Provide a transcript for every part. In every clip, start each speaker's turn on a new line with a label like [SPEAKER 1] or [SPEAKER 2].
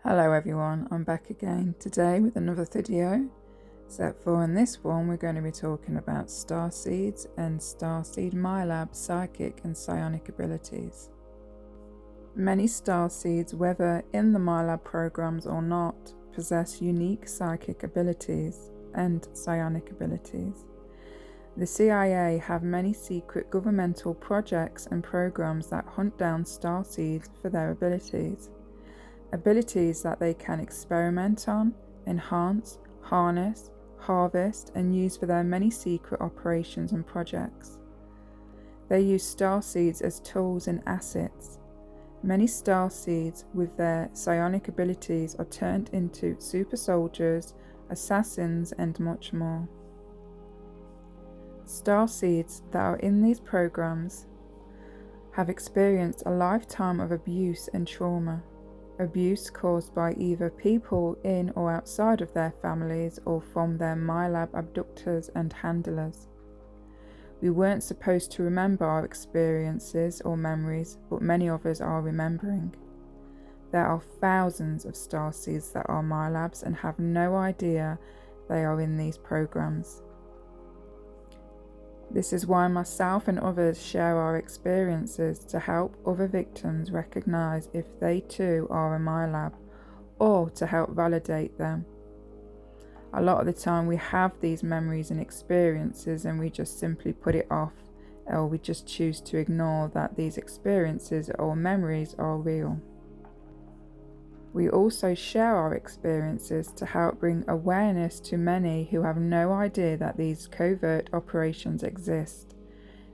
[SPEAKER 1] Hello everyone, I'm back again today with another video. Except for in this one we're going to be talking about Starseeds and Starseed Milab psychic and psionic abilities. Many Starseeds, whether in the Milab programs or not, possess unique psychic abilities and psionic abilities. The CIA have many secret governmental projects and programs that hunt down Starseeds for their abilities that they can experiment on, enhance, harness, harvest, and use for their many secret operations and projects. They use starseeds as tools and assets. Many starseeds with their psionic abilities are turned into super soldiers, assassins, and much more. Starseeds that are in these programs have experienced a lifetime of abuse and trauma. Abuse caused by either people in or outside of their families or from their Milab abductors and handlers. We weren't supposed to remember our experiences or memories, but many of us are remembering. There are thousands of starseeds that are Milabs and have no idea they are in these programs. This is why myself and others share our experiences to help other victims recognize if they too are a Milab, or to help validate them. A lot of the time we have these memories and experiences and we just simply put it off, or we just choose to ignore that these experiences or memories are real. We also share our experiences to help bring awareness to many who have no idea that these covert operations exist.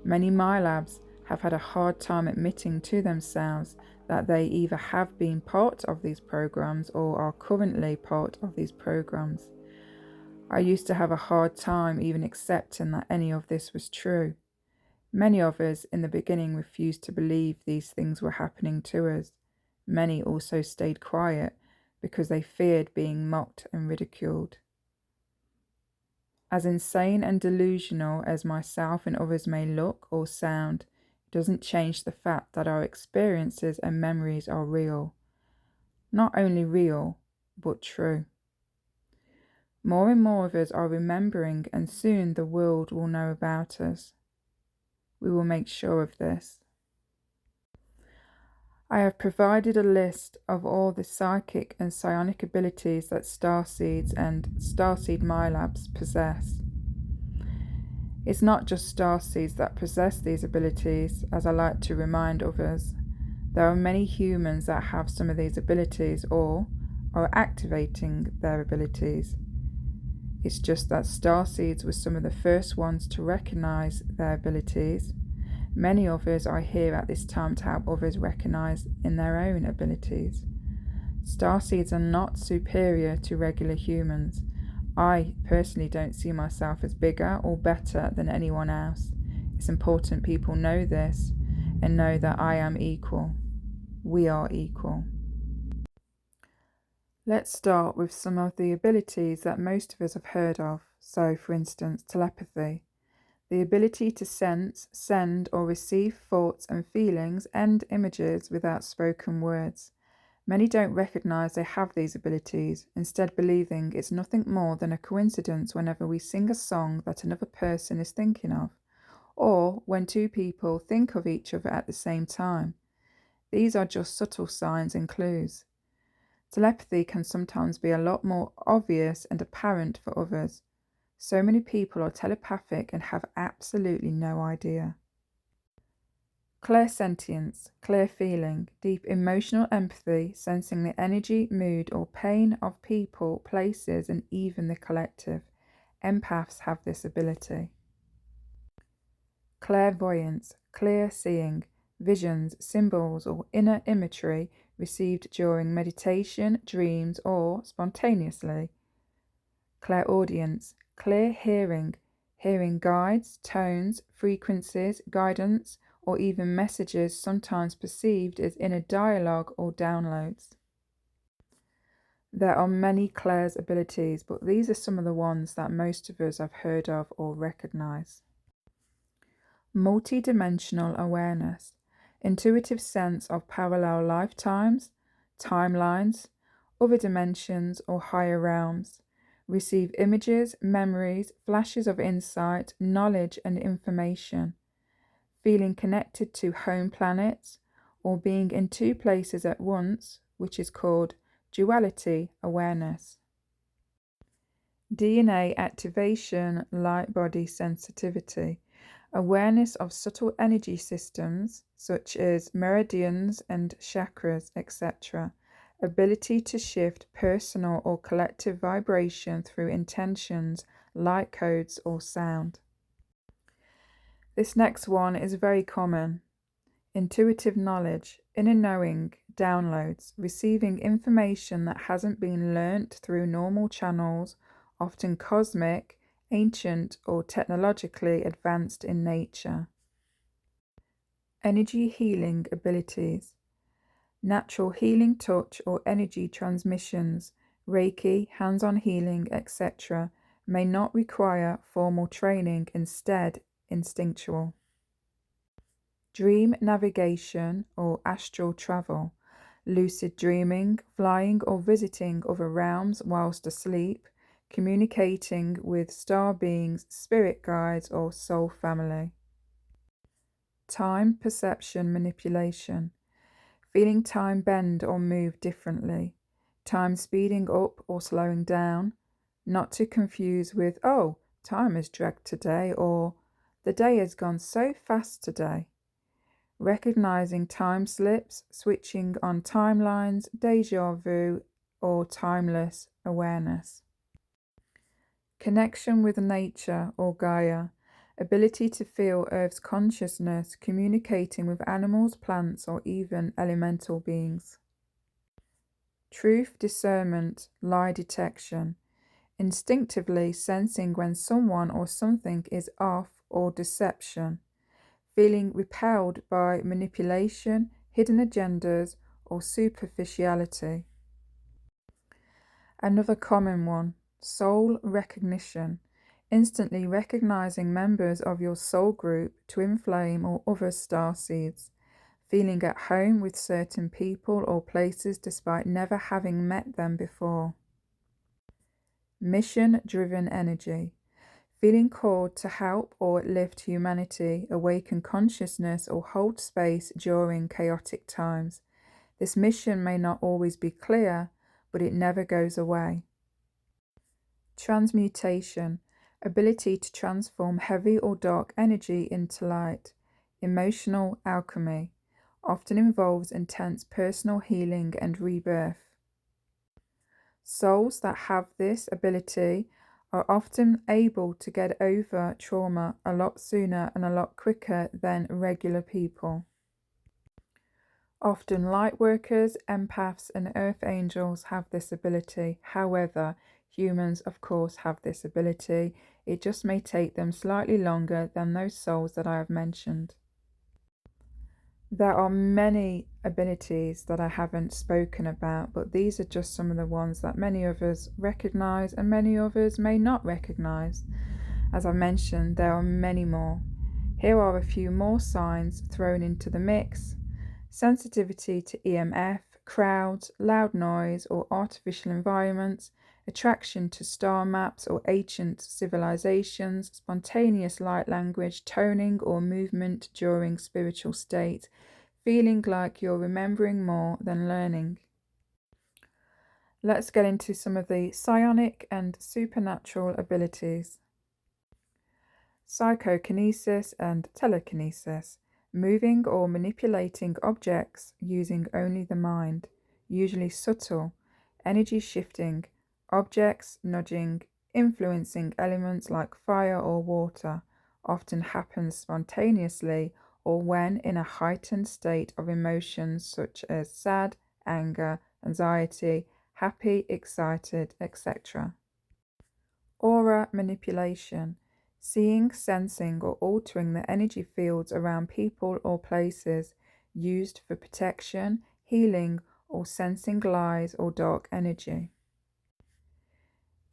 [SPEAKER 1] Many Milabs have had a hard time admitting to themselves that they either have been part of these programs or are currently part of these programs. I used to have a hard time even accepting that any of this was true. Many of us in the beginning refused to believe these things were happening to us. Many also stayed quiet because they feared being mocked and ridiculed. As insane and delusional as myself and others may look or sound, it doesn't change the fact that our experiences and memories are real. Not only real, but true. More and more of us are remembering, and soon the world will know about us. We will make sure of this. I have provided a list of all the psychic and psionic abilities that Starseeds and Starseed Milabs possess. It's not just Starseeds that possess these abilities, as I like to remind others. There are many humans that have some of these abilities or are activating their abilities. It's just that Starseeds were some of the first ones to recognize their abilities. Many of us are here at this time to help others recognize in their own abilities. Starseeds are not superior to regular humans. I personally don't see myself as bigger or better than anyone else. It's important people know this and know that I am equal. We are equal. Let's start with some of the abilities that most of us have heard of. So, for instance, telepathy. The ability to sense, send, or receive thoughts and feelings and images without spoken words. Many don't recognize they have these abilities, instead believing it's nothing more than a coincidence whenever we sing a song that another person is thinking of, or when two people think of each other at the same time. These are just subtle signs and clues. Telepathy can sometimes be a lot more obvious and apparent for others. So many people are telepathic and have absolutely no idea. Clairsentience, clear feeling, deep emotional empathy, sensing the energy, mood, or pain of people, places, and even the collective. Empaths have this ability. Clairvoyance, clear seeing, visions, symbols, or inner imagery received during meditation, dreams, or spontaneously. Clairaudience, clear hearing, hearing guides, tones, frequencies, guidance, or even messages sometimes perceived as inner dialogue or downloads. There are many Claire's abilities, but these are some of the ones that most of us have heard of or recognize. Multidimensional awareness, intuitive sense of parallel lifetimes, timelines, other dimensions, or higher realms. Receive images, memories, flashes of insight, knowledge, and information. Feeling connected to home planets, or being in two places at once, which is called duality awareness. DNA activation, light body sensitivity, awareness of subtle energy systems such as meridians and chakras, etc. Ability to shift personal or collective vibration through intentions, light codes, or sound. This next one is very common. Intuitive knowledge, inner knowing, downloads, receiving information that hasn't been learnt through normal channels, often cosmic, ancient, or technologically advanced in nature. Energy healing abilities, natural healing touch or energy transmissions, Reiki, hands-on healing, etc., may not require formal training, instead instinctual. Dream navigation or astral travel, lucid dreaming, flying or visiting other realms whilst asleep, communicating with star beings, spirit guides, or soul family. Time perception manipulation, feeling time bend or move differently, time speeding up or slowing down, not to confuse with, oh, time has dragged today, or the day has gone so fast today. Recognizing time slips, switching on timelines, deja vu, or timeless awareness. Connection with nature or Gaia, ability to feel Earth's consciousness, communicating with animals, plants, or even elemental beings. Truth discernment, lie detection, instinctively sensing when someone or something is off or deception. Feeling repelled by manipulation, hidden agendas, or superficiality. Another common one, soul recognition, instantly recognizing members of your soul group, twin flame, or other starseeds. Feeling at home with certain people or places despite never having met them before. Mission-driven energy, feeling called to help or lift humanity, awaken consciousness, or hold space during chaotic times. This mission may not always be clear, but it never goes away. Transmutation, ability to transform heavy or dark energy into light. Emotional alchemy, often involves intense personal healing and rebirth. Souls that have this ability are often able to get over trauma a lot sooner and a lot quicker than regular people. Often light workers, empaths, and earth angels have this ability. However, humans of course have this ability. It just may take them slightly longer than those souls that I have mentioned. There are many abilities that I haven't spoken about, but these are just some of the ones that many of us recognize and many others may not recognize. As I mentioned, there are many more. Here are a few more signs thrown into the mix. Sensitivity to EMF, crowds, loud noise or artificial environments, attraction to star maps or ancient civilizations, spontaneous light language, toning or movement during spiritual state, feeling like you're remembering more than learning. Let's get into some of the psionic and supernatural abilities. Psychokinesis and telekinesis, moving or manipulating objects using only the mind, usually subtle, energy shifting, objects nudging, influencing elements like fire or water, often happens spontaneously or when in a heightened state of emotions such as sad, anger, anxiety, happy, excited, etc. Aura manipulation, seeing, sensing, or altering the energy fields around people or places, used for protection, healing, or sensing lies or dark energy.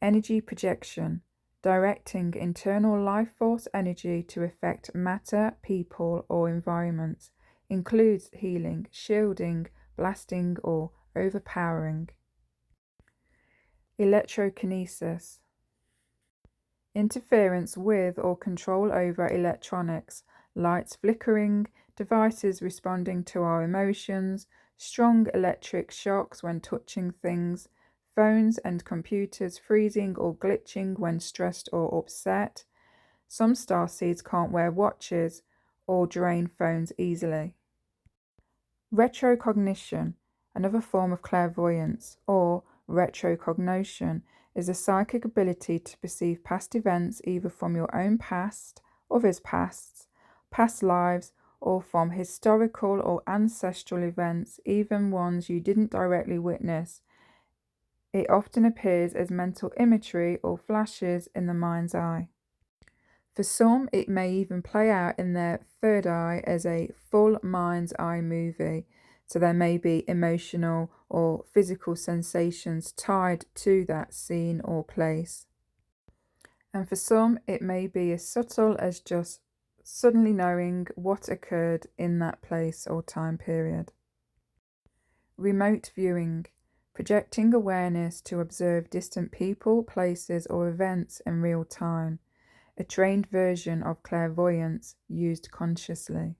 [SPEAKER 1] Energy projection, directing internal life force energy to affect matter, people, or environments, includes healing, shielding, blasting, or overpowering. Electrokinesis. Interference with or control over electronics, lights flickering, devices responding to our emotions, strong electric shocks when touching things, phones and computers freezing or glitching when stressed or upset. Some starseeds can't wear watches or drain phones easily. Retrocognition, another form of clairvoyance, or retrocognition, is a psychic ability to perceive past events either from your own past, others' pasts, past lives, or from historical or ancestral events, even ones you didn't directly witness. It often appears as mental imagery or flashes in the mind's eye. For some, it may even play out in their third eye as a full mind's eye movie, so there may be emotional or physical sensations tied to that scene or place. And for some, it may be as subtle as just suddenly knowing what occurred in that place or time period. Remote viewing, projecting awareness to observe distant people, places, or events in real time. A trained version of clairvoyance used consciously.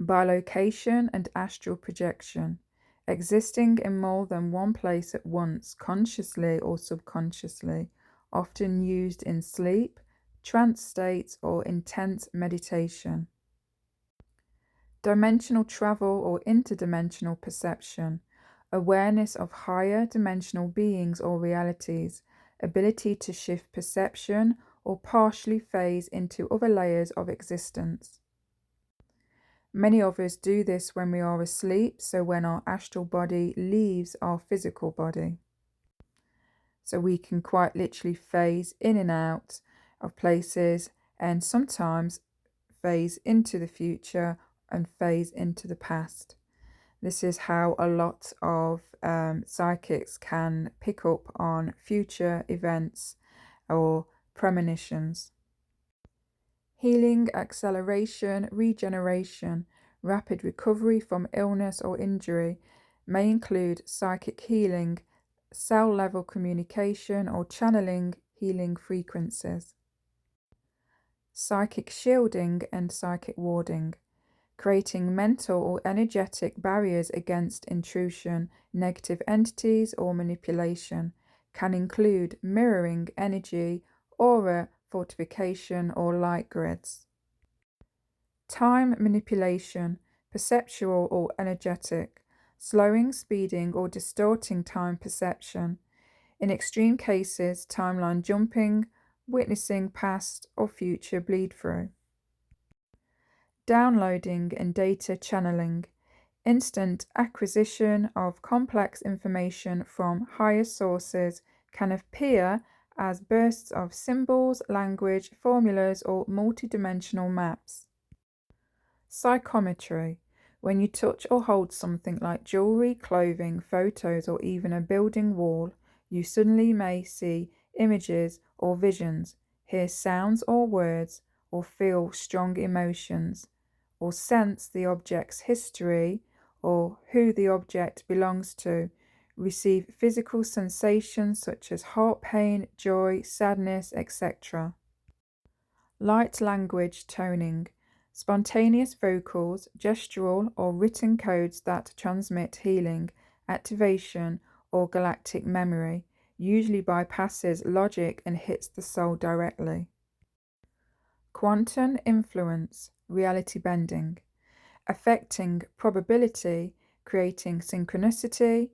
[SPEAKER 1] Bilocation and astral projection, existing in more than one place at once, consciously or subconsciously, often used in sleep, trance states, or intense meditation. Dimensional travel or interdimensional perception, awareness of higher dimensional beings or realities, ability to shift perception or partially phase into other layers of existence. Many of us do this when we are asleep, so when our astral body leaves our physical body. So we can quite literally phase in and out of places and sometimes phase into the future and phase into the past. This is how a lot of psychics can pick up on future events or premonitions. Healing, acceleration, regeneration, rapid recovery from illness or injury may include psychic healing, cell level communication, or channeling healing frequencies. Psychic shielding and psychic warding, creating mental or energetic barriers against intrusion, negative entities, or manipulation, can include mirroring energy, aura fortification, or light grids. Time manipulation, perceptual or energetic, slowing, speeding, or distorting time perception. In extreme cases, timeline jumping, witnessing past or future bleed through. Downloading and data channeling, instant acquisition of complex information from higher sources, can appear as bursts of symbols, language, formulas, or multidimensional maps. Psychometry, when you touch or hold something like jewelry, clothing, photos, or even a building wall, you suddenly may see images or visions, hear sounds or words, or feel strong emotions, or sense the object's history or who the object belongs to, receive physical sensations such as heart pain, joy, sadness, etc. Light language toning, spontaneous vocals, gestural or written codes that transmit healing, activation, or galactic memory, usually bypasses logic and hits the soul directly. Quantum influence, reality bending, affecting probability, creating synchronicity,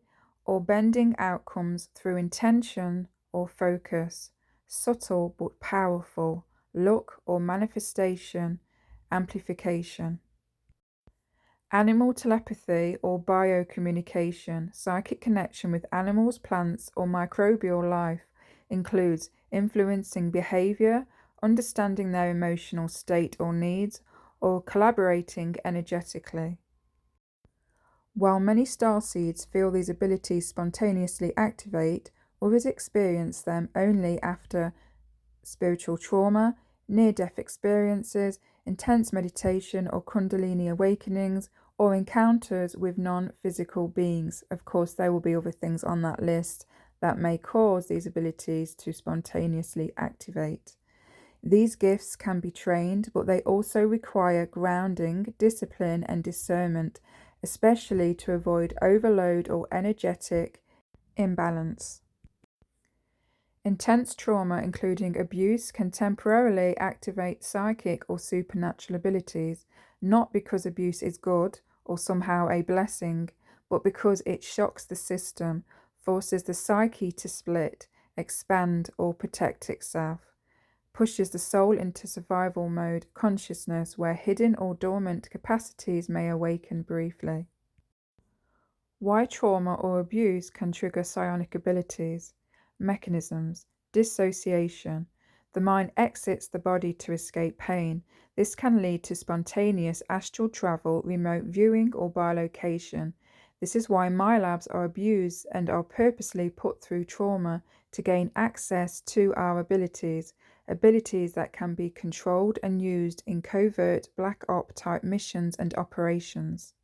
[SPEAKER 1] or bending outcomes through intention or focus, subtle but powerful, look or manifestation, amplification. Animal telepathy or biocommunication, psychic connection with animals, plants, or microbial life, includes influencing behavior, understanding their emotional state or needs, or collaborating energetically. While many starseeds feel these abilities spontaneously activate, others experience them only after spiritual trauma, near-death experiences, intense meditation or kundalini awakenings, or encounters with non-physical beings. Of course, there will be other things on that list, that may cause these abilities to spontaneously activate. These gifts can be trained, but they also require grounding, discipline, and discernment, especially to avoid overload or energetic imbalance. Intense trauma, including abuse, can temporarily activate psychic or supernatural abilities, not because abuse is good or somehow a blessing, but because it shocks the system, forces the psyche to split, expand, or protect itself, pushes the soul into survival mode consciousness where hidden or dormant capacities may awaken briefly. Why trauma or abuse can trigger psionic abilities. Mechanisms. Dissociation. The mind exits the body to escape pain. This can lead to spontaneous astral travel, remote viewing, or bilocation. This is why Milabs are abused and are purposely put through trauma to gain access to our abilities that can be controlled and used in covert black op type missions and operations.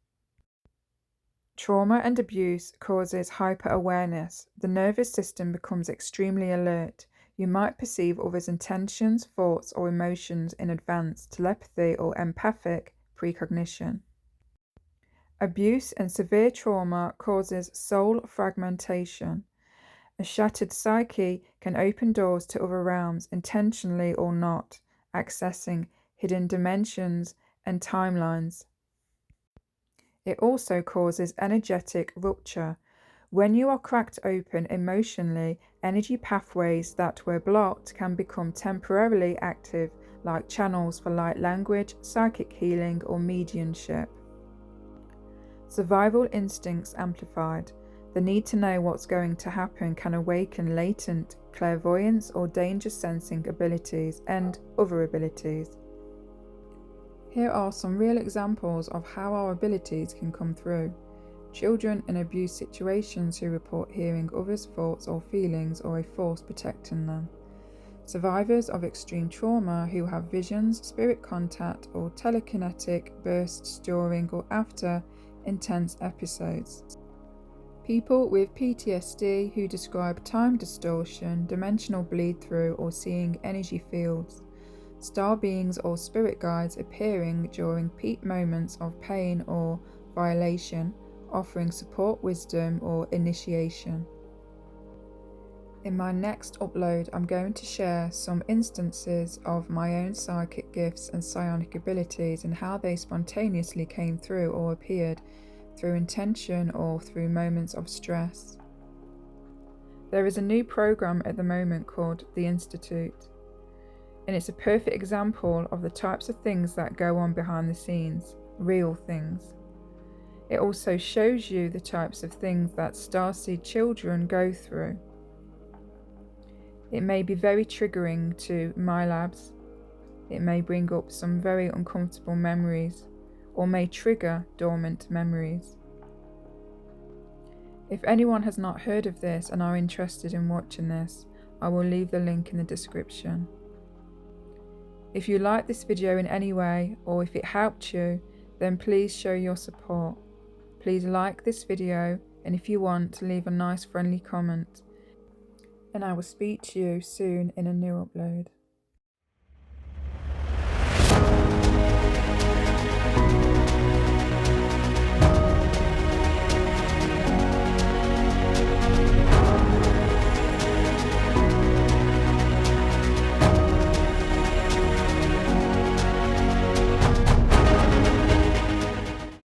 [SPEAKER 1] Trauma and abuse causes hyper-awareness. The nervous system becomes extremely alert. You might perceive others' intentions, thoughts, or emotions in advance, telepathy or empathic precognition. Abuse and severe trauma causes soul fragmentation. A shattered psyche can open doors to other realms, intentionally or not, accessing hidden dimensions and timelines. It also causes energetic rupture. When you are cracked open emotionally, energy pathways that were blocked can become temporarily active, like channels for light language, psychic healing, or mediumship. Survival instincts amplified. The need to know what's going to happen can awaken latent clairvoyance or danger sensing abilities and other abilities. Here are some real examples of how our abilities can come through. Children in abuse situations who report hearing others' thoughts or feelings or a force protecting them. Survivors of extreme trauma who have visions, spirit contact, or telekinetic bursts during or after intense episodes. People with PTSD who describe time distortion, dimensional bleed through, or seeing energy fields. Star beings or spirit guides appearing during peak moments of pain or violation, offering support, wisdom, or initiation. In my next upload, I'm going to share some instances of my own psychic gifts and psionic abilities and how they spontaneously came through or appeared through intention or through moments of stress. There is a new program at the moment called The Institute, and it's a perfect example of the types of things that go on behind the scenes, real things. It also shows you the types of things that starseed children go through. It may be very triggering to Milabs. It may bring up some very uncomfortable memories, or may trigger dormant memories. If anyone has not heard of this and are interested in watching this, I will leave the link in the description. If you liked this video in any way, or if it helped you, then please show your support. Please like this video, and if you want, leave a nice friendly comment. And I will speak to you soon in a new upload.